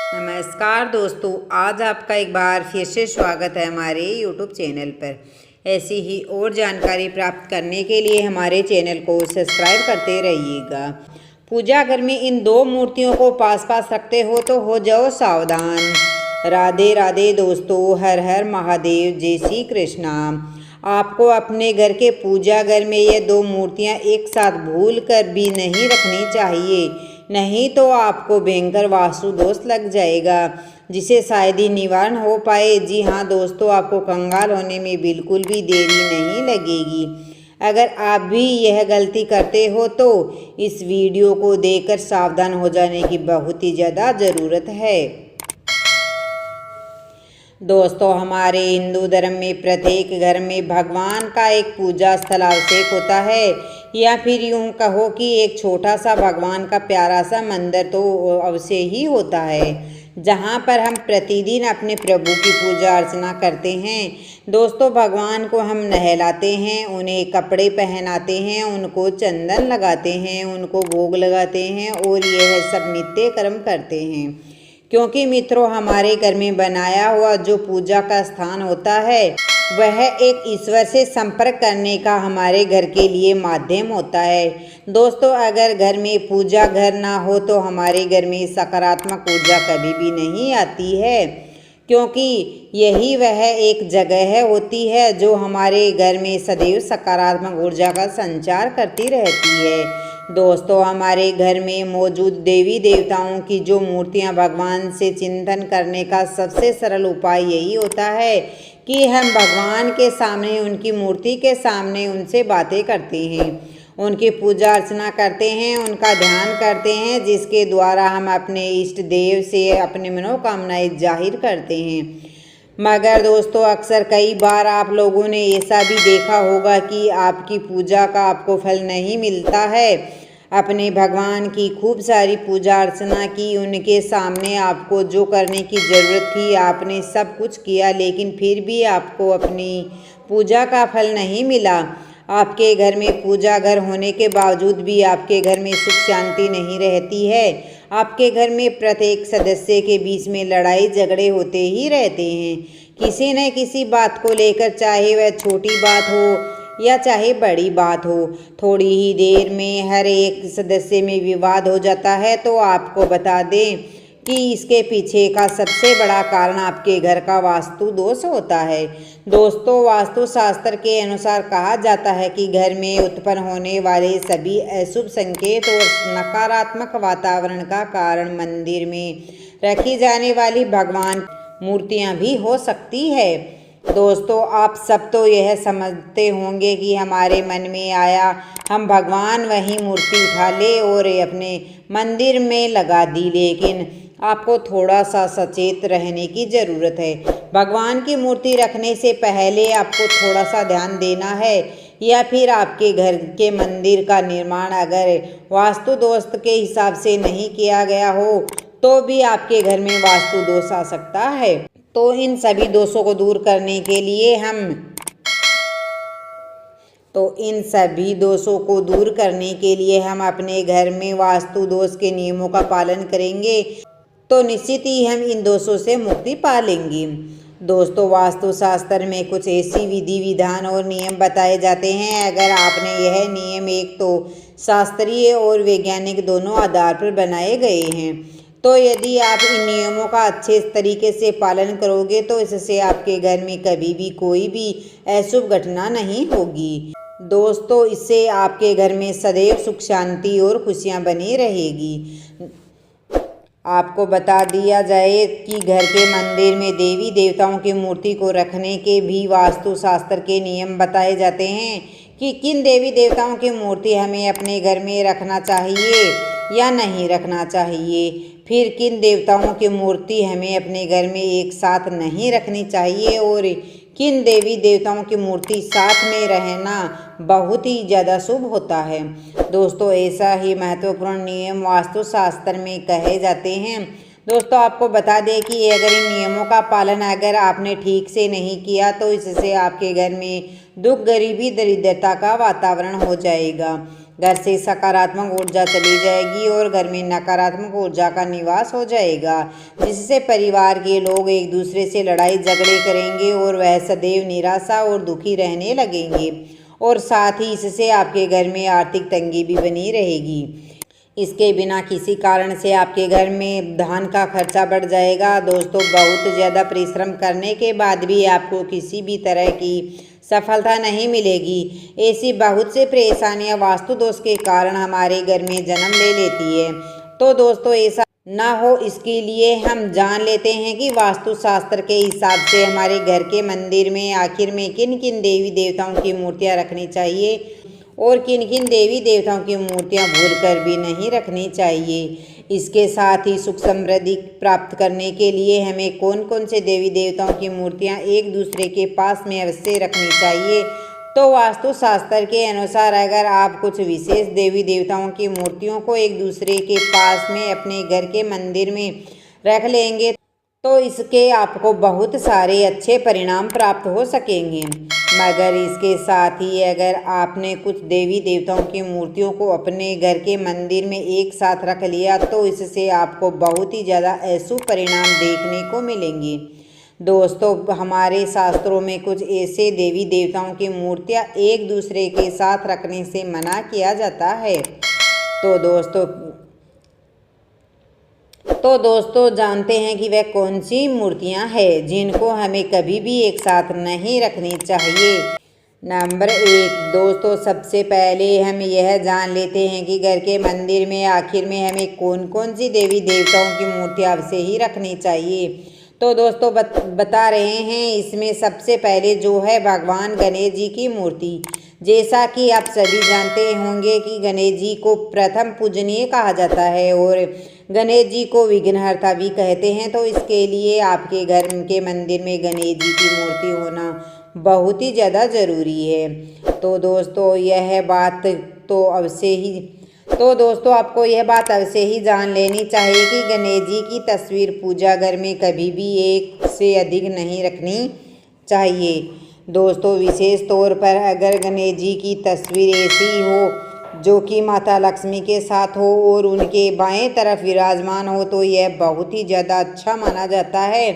नमस्कार दोस्तों, आज आपका एक बार फिर से स्वागत है हमारे YouTube चैनल पर। ऐसी ही और जानकारी प्राप्त करने के लिए हमारे चैनल को सब्सक्राइब करते रहिएगा। पूजा घर में इन दो मूर्तियों को पास पास रखते हो तो हो जाओ सावधान। राधे राधे दोस्तों, हर हर महादेव, जय श्री कृष्णा। आपको अपने घर के पूजा घर में ये दो मूर्तियां एक साथ भूल कर भी नहीं रखनी चाहिए, नहीं तो आपको भयंकर वास्तु दोष लग जाएगा, जिसे शायद ही निवारण हो पाए। जी हाँ दोस्तों, आपको कंगाल होने में बिल्कुल भी देरी नहीं लगेगी। अगर आप भी यह गलती करते हो तो इस वीडियो को देखकर सावधान हो जाने की बहुत ही ज़्यादा ज़रूरत है। दोस्तों, हमारे हिंदू धर्म में प्रत्येक घर में भगवान का एक पूजा स्थल आवश्यक होता है, या फिर यूं कहो कि एक छोटा सा भगवान का प्यारा सा मंदिर तो अवश्य ही होता है, जहां पर हम प्रतिदिन अपने प्रभु की पूजा अर्चना करते हैं। दोस्तों, भगवान को हम नहलाते हैं, उन्हें कपड़े पहनाते हैं, उनको चंदन लगाते हैं, उनको भोग लगाते हैं और यह सब नित्य कर्म करते हैं, क्योंकि मित्रों, हमारे घर में बनाया हुआ जो पूजा का स्थान होता है वह एक ईश्वर से संपर्क करने का हमारे घर के लिए माध्यम होता है। दोस्तों, अगर घर में पूजा घर ना हो तो हमारे घर में सकारात्मक ऊर्जा कभी भी नहीं आती है, क्योंकि यही वह एक जगह होती है जो हमारे घर में सदैव सकारात्मक ऊर्जा का संचार करती रहती है। दोस्तों, हमारे घर में मौजूद देवी देवताओं की जो मूर्तियां भगवान से चिंतन करने का सबसे सरल उपाय यही होता है कि हम भगवान के सामने, उनकी मूर्ति के सामने उनसे बातें करते हैं, उनकी पूजा अर्चना करते हैं, उनका ध्यान करते हैं, जिसके द्वारा हम अपने इष्ट देव से अपनी मनोकामनाएं जाहिर करते हैं। मगर दोस्तों, अक्सर कई बार आप लोगों ने ऐसा भी देखा होगा कि आपकी पूजा का आपको फल नहीं मिलता है। अपने भगवान की खूब सारी पूजा अर्चना की, उनके सामने आपको जो करने की ज़रूरत थी आपने सब कुछ किया, लेकिन फिर भी आपको अपनी पूजा का फल नहीं मिला। आपके घर में पूजा घर होने के बावजूद भी आपके घर में सुख शांति नहीं रहती है। आपके घर में प्रत्येक सदस्य के बीच में लड़ाई झगड़े होते ही रहते हैं, किसी न किसी बात को लेकर, चाहे वह छोटी बात हो या चाहे बड़ी बात हो। थोड़ी ही देर में हर एक सदस्य में विवाद हो जाता है। तो आपको बता दें कि इसके पीछे का सबसे बड़ा कारण आपके घर का वास्तु दोष होता है। दोस्तों, वास्तु शास्त्र के अनुसार कहा जाता है कि घर में उत्पन्न होने वाले सभी अशुभ संकेत और नकारात्मक वातावरण का कारण मंदिर में रखी जाने वाली भगवान मूर्तियां भी हो सकती है। दोस्तों, आप सब तो यह समझते होंगे कि हमारे मन में आया, हम भगवान वही मूर्ति उठा ले और अपने मंदिर में लगा दी, लेकिन आपको थोड़ा सा सचेत रहने की ज़रूरत है। भगवान की मूर्ति रखने से पहले आपको थोड़ा सा ध्यान देना है, या फिर आपके घर के मंदिर का निर्माण अगर वास्तु दोष के हिसाब से नहीं किया गया हो तो भी आपके घर में वास्तु दोष आ सकता है। तो इन सभी दोषों को दूर करने के लिए हम अपने घर में वास्तु दोष के नियमों का पालन करेंगे तो निश्चित ही हम इन दोषों से मुक्ति पा लेंगे। दोस्तों, वास्तु शास्त्र में कुछ ऐसी विधि विधान और नियम बताए जाते हैं। अगर आपने यह नियम एक तो शास्त्रीय और वैज्ञानिक दोनों आधार पर बनाए गए हैं, तो यदि आप इन नियमों का अच्छे तरीके से पालन करोगे तो इससे आपके घर में कभी भी कोई भी अशुभ घटना नहीं होगी। दोस्तों, इससे आपके घर में सदैव सुख शांति और खुशियां बनी रहेगी। आपको बता दिया जाए कि घर के मंदिर में देवी देवताओं की मूर्ति को रखने के भी वास्तु शास्त्र के नियम बताए जाते हैं कि किन देवी देवताओं की मूर्ति हमें अपने घर में रखना चाहिए या नहीं रखना चाहिए, फिर किन देवताओं की मूर्ति हमें अपने घर में एक साथ नहीं रखनी चाहिए और किन देवी देवताओं की मूर्ति साथ में रहना बहुत ही ज़्यादा शुभ होता है। दोस्तों, ऐसा ही महत्वपूर्ण नियम वास्तु शास्त्र में कहे जाते हैं। दोस्तों, आपको बता दें कि अगर इन नियमों का पालन अगर आपने ठीक से नहीं किया तो इससे आपके घर में दुख, गरीबी, दरिद्रता का वातावरण हो जाएगा। घर से सकारात्मक ऊर्जा चली जाएगी और घर में नकारात्मक ऊर्जा का निवास हो जाएगा, जिससे परिवार के लोग एक दूसरे से लड़ाई झगड़े करेंगे और वह सदैव निराशा और दुखी रहने लगेंगे और साथ ही इससे आपके घर में आर्थिक तंगी भी बनी रहेगी। इसके बिना किसी कारण से आपके घर में धन का खर्चा बढ़ जाएगा। दोस्तों, बहुत ज़्यादा परिश्रम करने के बाद भी आपको किसी भी तरह की सफलता नहीं मिलेगी। ऐसी बहुत सी परेशानियां वास्तु दोष के कारण हमारे घर में जन्म ले लेती है। तो दोस्तों, ऐसा ना हो इसके लिए हम जान लेते हैं कि वास्तु शास्त्र के हिसाब से हमारे घर के मंदिर में आखिर में किन किन देवी देवताओं की मूर्तियां रखनी चाहिए और किन किन देवी देवताओं की मूर्तियां भूलकर भी नहीं रखनी चाहिए। इसके साथ ही सुख समृद्धि प्राप्त करने के लिए हमें कौन कौन से देवी देवताओं की मूर्तियां एक दूसरे के पास में अवश्य रखनी चाहिए। तो वास्तु शास्त्र के अनुसार अगर आप कुछ विशेष देवी देवताओं की मूर्तियों को एक दूसरे के पास में अपने घर के मंदिर में रख लेंगे तो इसके आपको बहुत सारे अच्छे परिणाम प्राप्त हो सकेंगे। मगर इसके साथ ही अगर आपने कुछ देवी देवताओं की मूर्तियों को अपने घर के मंदिर में एक साथ रख लिया तो इससे आपको बहुत ही ज़्यादा अशुभ परिणाम देखने को मिलेंगे। दोस्तों, हमारे शास्त्रों में कुछ ऐसे देवी देवताओं की मूर्तियां एक दूसरे के साथ रखने से मना किया जाता है। तो दोस्तों जानते हैं कि वह कौन सी मूर्तियां हैं जिनको हमें कभी भी एक साथ नहीं रखनी चाहिए। नंबर 1 दोस्तों, सबसे पहले हम यह जान लेते हैं कि घर के मंदिर में आखिर में हमें कौन कौन सी देवी देवताओं की मूर्तियां अवश्य ही रखनी चाहिए। तो दोस्तों बता रहे हैं, इसमें सबसे पहले जो है भगवान गणेश जी की मूर्ति। जैसा कि आप सभी जानते होंगे कि गणेश जी को प्रथम पूजनीय कहा जाता है और गणेश जी को विघ्नहर्ता भी कहते हैं। तो इसके लिए आपके घर के मंदिर में गणेश जी की मूर्ति होना बहुत ही ज़्यादा ज़रूरी है। तो दोस्तों आपको यह बात अवश्य ही जान लेनी चाहिए कि गणेश जी की तस्वीर पूजा घर में कभी भी एक से अधिक नहीं रखनी चाहिए। दोस्तों, विशेष तौर पर अगर गणेश जी की तस्वीर ऐसी हो जो कि माता लक्ष्मी के साथ हो और उनके बाएं तरफ विराजमान हो तो यह बहुत ही ज़्यादा अच्छा माना जाता है,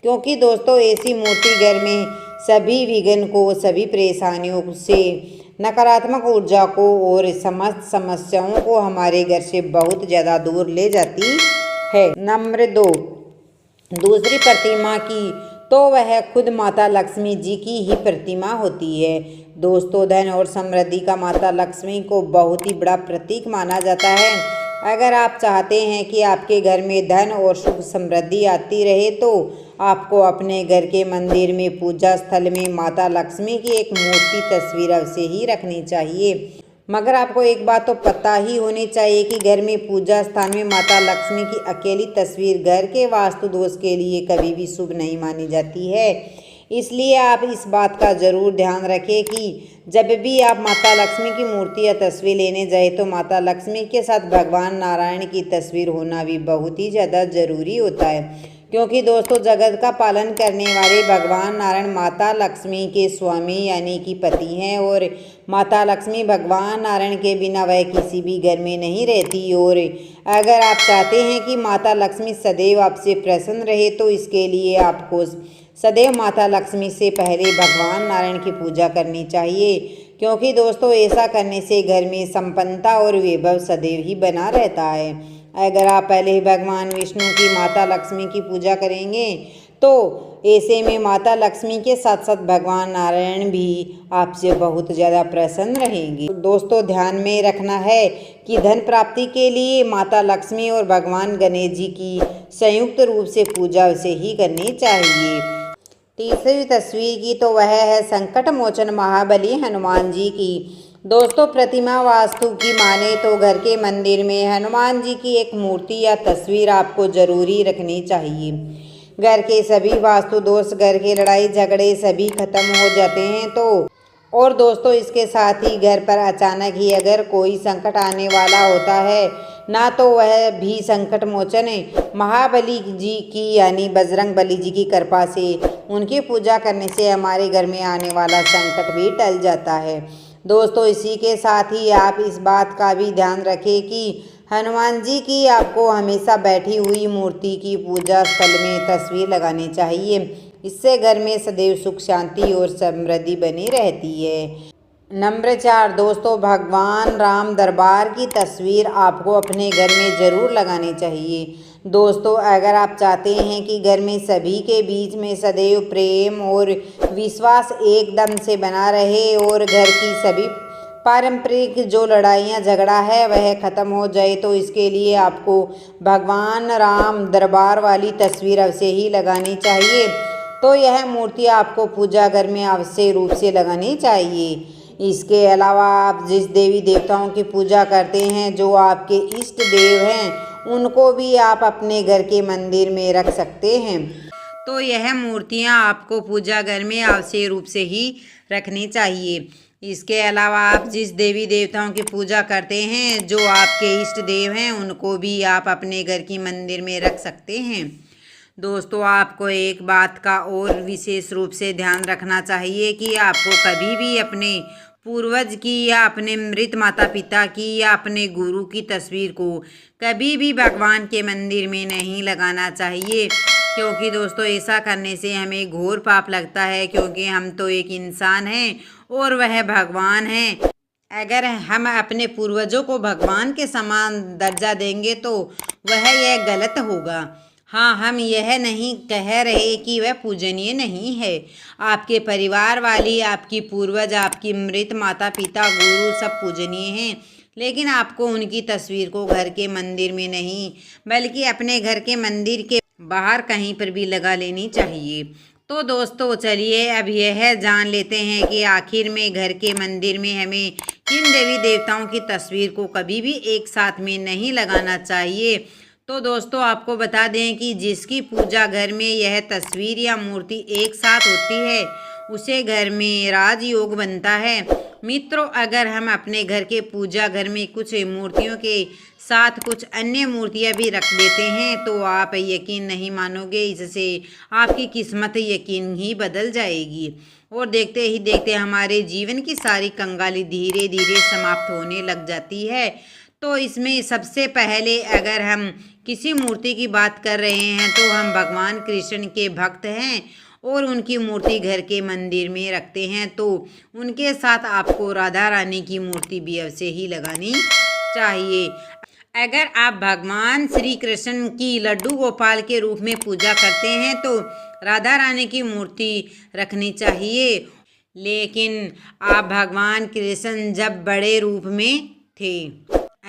क्योंकि दोस्तों ऐसी मूर्ति घर में सभी विघ्न को, सभी परेशानियों से, नकारात्मक ऊर्जा को और समस्त समस्याओं को हमारे घर से बहुत ज़्यादा दूर ले जाती है। नंबर 2 दूसरी प्रतिमा की तो वह खुद माता लक्ष्मी जी की ही प्रतिमा होती है। दोस्तों, धन और समृद्धि का माता लक्ष्मी को बहुत ही बड़ा प्रतीक माना जाता है। अगर आप चाहते हैं कि आपके घर में धन और सुख समृद्धि आती रहे तो आपको अपने घर के मंदिर में पूजा स्थल में माता लक्ष्मी की एक मूर्ति तस्वीर अवश्य ही रखनी चाहिए। मगर आपको एक बात तो पता ही होनी चाहिए कि घर में पूजा स्थान में माता लक्ष्मी की अकेली तस्वीर घर के वास्तु दोष के लिए कभी भी शुभ नहीं मानी जाती है। इसलिए आप इस बात का ज़रूर ध्यान रखें कि जब भी आप माता लक्ष्मी की मूर्ति या तस्वीर लेने जाए तो माता लक्ष्मी के साथ भगवान नारायण की तस्वीर होना भी बहुत ही ज़्यादा ज़रूरी होता है, क्योंकि दोस्तों जगत का पालन करने वाले भगवान नारायण माता लक्ष्मी के स्वामी यानी कि पति हैं और माता लक्ष्मी भगवान नारायण के बिना वह किसी भी घर में नहीं रहती। और अगर आप चाहते हैं कि माता लक्ष्मी सदैव आपसे प्रसन्न रहे तो इसके लिए आपको सदैव माता लक्ष्मी से पहले भगवान नारायण की पूजा करनी चाहिए, क्योंकि दोस्तों ऐसा करने से घर में संपन्नता और वैभव सदैव ही बना रहता है। अगर आप पहले ही भगवान विष्णु की माता लक्ष्मी की पूजा करेंगे तो ऐसे में माता लक्ष्मी के साथ साथ भगवान नारायण भी आपसे बहुत ज़्यादा प्रसन्न रहेंगे। दोस्तों ध्यान में रखना है कि धन प्राप्ति के लिए माता लक्ष्मी और भगवान गणेश जी की संयुक्त रूप से पूजा उसे ही करनी चाहिए। तीसरी तस्वीर की तो वह है संकट मोचन महाबली हनुमान जी की। दोस्तों प्रतिमा वास्तु की माने तो घर के मंदिर में हनुमान जी की एक मूर्ति या तस्वीर आपको जरूरी रखनी चाहिए। घर के सभी वास्तु दोष, घर के लड़ाई झगड़े सभी खत्म हो जाते हैं। तो और दोस्तों इसके साथ ही घर पर अचानक ही अगर कोई संकट आने वाला होता है ना तो वह भी संकट मोचन महाबली जी की यानी बजरंग बली जी की कृपा से उनकी पूजा करने से हमारे घर में आने वाला संकट भी टल जाता है। दोस्तों इसी के साथ ही आप इस बात का भी ध्यान रखें कि हनुमान जी की आपको हमेशा बैठी हुई मूर्ति की पूजा स्थल में तस्वीर लगानी चाहिए। इससे घर में सदैव सुख शांति और समृद्धि बनी रहती है। नंबर 4 दोस्तों, भगवान राम दरबार की तस्वीर आपको अपने घर में ज़रूर लगानी चाहिए। दोस्तों अगर आप चाहते हैं कि घर में सभी के बीच में सदैव प्रेम और विश्वास एकदम से बना रहे और घर की सभी पारंपरिक जो लड़ाइयाँ झगड़ा है वह ख़त्म हो जाए, तो इसके लिए आपको भगवान राम दरबार वाली तस्वीर अवश्य ही लगानी चाहिए। तो यह मूर्ति आपको पूजा घर में अवश्य रूप से लगानी चाहिए। इसके अलावा आप जिस देवी देवताओं की पूजा करते हैं, जो आपके इष्ट देव हैं, उनको भी आप अपने घर के मंदिर में रख सकते हैं। तो यह मूर्तियां आपको पूजा घर में अवश्य रूप से ही रखनी चाहिए। इसके अलावा आप जिस देवी देवताओं की पूजा करते हैं, जो आपके इष्ट देव हैं, उनको भी आप अपने घर की मंदिर में रख सकते हैं। दोस्तों आपको एक बात का और विशेष रूप से ध्यान रखना चाहिए कि आपको कभी भी अपने पूर्वज की या अपने मृत माता पिता की या अपने गुरु की तस्वीर को कभी भी भगवान के मंदिर में नहीं लगाना चाहिए, क्योंकि दोस्तों ऐसा करने से हमें घोर पाप लगता है, क्योंकि हम तो एक इंसान हैं और वह भगवान हैं। अगर हम अपने पूर्वजों को भगवान के समान दर्जा देंगे तो वह यह गलत होगा। हाँ, हम यह नहीं कह रहे कि वह पूजनीय नहीं है। आपके परिवार वाली, आपकी पूर्वज, आपकी मृत माता पिता, गुरु सब पूजनीय हैं, लेकिन आपको उनकी तस्वीर को घर के मंदिर में नहीं बल्कि अपने घर के मंदिर के बाहर कहीं पर भी लगा लेनी चाहिए। तो दोस्तों चलिए अब यह जान लेते हैं कि आखिर में घर के मंदिर में हमें किन देवी देवताओं की तस्वीर को कभी भी एक साथ में नहीं लगाना चाहिए। तो दोस्तों आपको बता दें कि जिसकी पूजा घर में यह तस्वीर या मूर्ति एक साथ होती है, उसे घर में राजयोग बनता है। मित्रों अगर हम अपने घर के पूजा घर में कुछ मूर्तियों के साथ कुछ अन्य मूर्तियां भी रख देते हैं, तो आप यकीन नहीं मानोगे, इससे आपकी किस्मत यकीन ही बदल जाएगी और देखते ही देखते हमारे जीवन की सारी कंगाली धीरे धीरे समाप्त होने लग जाती है। तो इसमें सबसे पहले अगर हम किसी मूर्ति की बात कर रहे हैं तो हम भगवान कृष्ण के भक्त हैं और उनकी मूर्ति घर के मंदिर में रखते हैं, तो उनके साथ आपको राधा रानी की मूर्ति भी अवश्य ही लगानी चाहिए। अगर आप भगवान श्री कृष्ण की लड्डू गोपाल के रूप में पूजा करते हैं तो राधा रानी की मूर्ति रखनी चाहिए, लेकिन आप भगवान कृष्ण जब बड़े रूप में थे,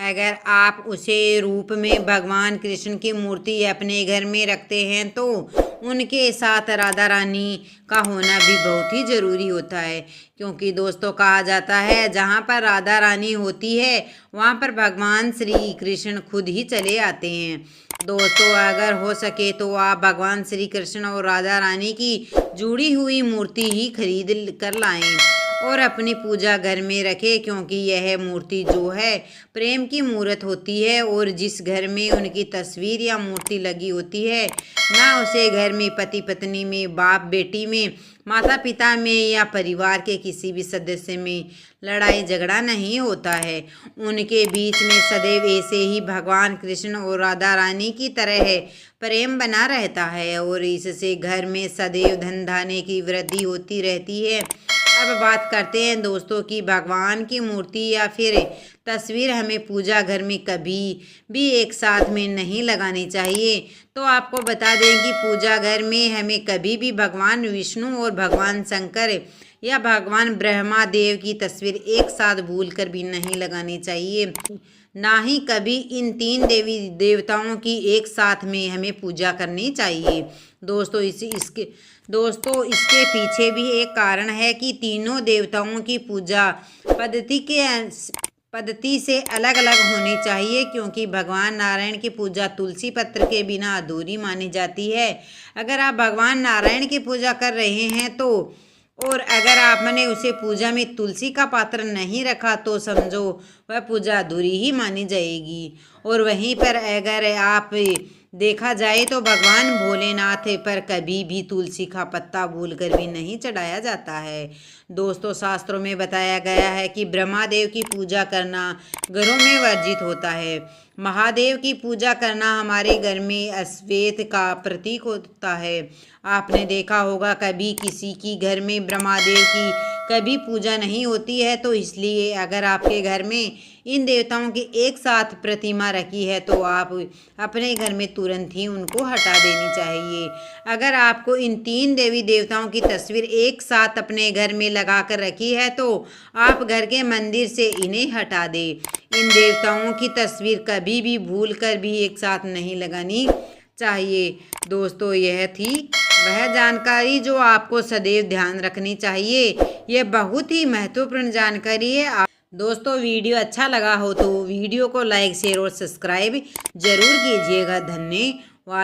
अगर आप उसे रूप में भगवान कृष्ण की मूर्ति अपने घर में रखते हैं तो उनके साथ राधा रानी का होना भी बहुत ही ज़रूरी होता है, क्योंकि दोस्तों कहा जाता है जहाँ पर राधा रानी होती है वहाँ पर भगवान श्री कृष्ण खुद ही चले आते हैं। दोस्तों अगर हो सके तो आप भगवान श्री कृष्ण और राधा रानी की जुड़ी हुई मूर्ति ही खरीद कर लाएं और अपनी पूजा घर में रखें, क्योंकि यह मूर्ति जो है प्रेम की मूर्त होती है और जिस घर में उनकी तस्वीर या मूर्ति लगी होती है, ना उसे घर में पति पत्नी में, बाप बेटी में, माता पिता में या परिवार के किसी भी सदस्य में लड़ाई झगड़ा नहीं होता है। उनके बीच में सदैव ऐसे ही भगवान कृष्ण और राधा रानी की तरह प्रेम बना रहता है और इससे घर में सदैव धन धान्य की वृद्धि होती रहती है। अब बात करते हैं दोस्तों कि भगवान की मूर्ति या फिर तस्वीर हमें पूजा घर में कभी भी एक साथ में नहीं लगानी चाहिए। तो आपको बता दें कि पूजा घर में हमें कभी भी भगवान विष्णु और भगवान शंकर या भगवान ब्रह्मा देव की तस्वीर एक साथ भूलकर भी नहीं लगानी चाहिए, ना ही कभी इन तीन देवी देवताओं की एक साथ में हमें पूजा करनी चाहिए। दोस्तों इसके पीछे भी एक कारण है कि तीनों देवताओं की पूजा पद्धति से अलग अलग होनी चाहिए, क्योंकि भगवान नारायण की पूजा तुलसी पत्र के बिना अधूरी मानी जाती है। अगर आप भगवान नारायण की पूजा कर रहे हैं तो और अगर आपने उसे पूजा में तुलसी का पात्र नहीं रखा तो समझो वह पूजा अधूरी ही मानी जाएगी। और वहीं पर अगर आप देखा जाए तो भगवान भोलेनाथ पर कभी भी तुलसी का पत्ता भूलकर भी नहीं चढ़ाया जाता है। दोस्तों, शास्त्रों में बताया गया है कि ब्रह्मादेव की पूजा करना घरों में वर्जित होता है। महादेव की पूजा करना हमारे घर में अश्वेत का प्रतीक होता है। आपने देखा होगा कभी किसी की घर में ब्रह्मादेव की कभी पूजा नहीं होती है, तो इसलिए अगर आपके घर में इन देवताओं की एक साथ प्रतिमा रखी है तो आप अपने घर में तुरंत ही उनको हटा देनी चाहिए। अगर आपको इन 3 देवी देवताओं की तस्वीर एक साथ अपने घर में लगा कर रखी है तो आप घर के मंदिर से इन्हें हटा दें। इन देवताओं की तस्वीर कभी भी भूल कर भी एक साथ नहीं लगानी चाहिए। दोस्तों, यह थी वह जानकारी जो आपको सदैव ध्यान रखनी चाहिए। यह बहुत ही महत्वपूर्ण जानकारी है। दोस्तों, वीडियो अच्छा लगा हो तो वीडियो को लाइक, शेयर और सब्सक्राइब जरूर कीजिएगा। धन्यवाद।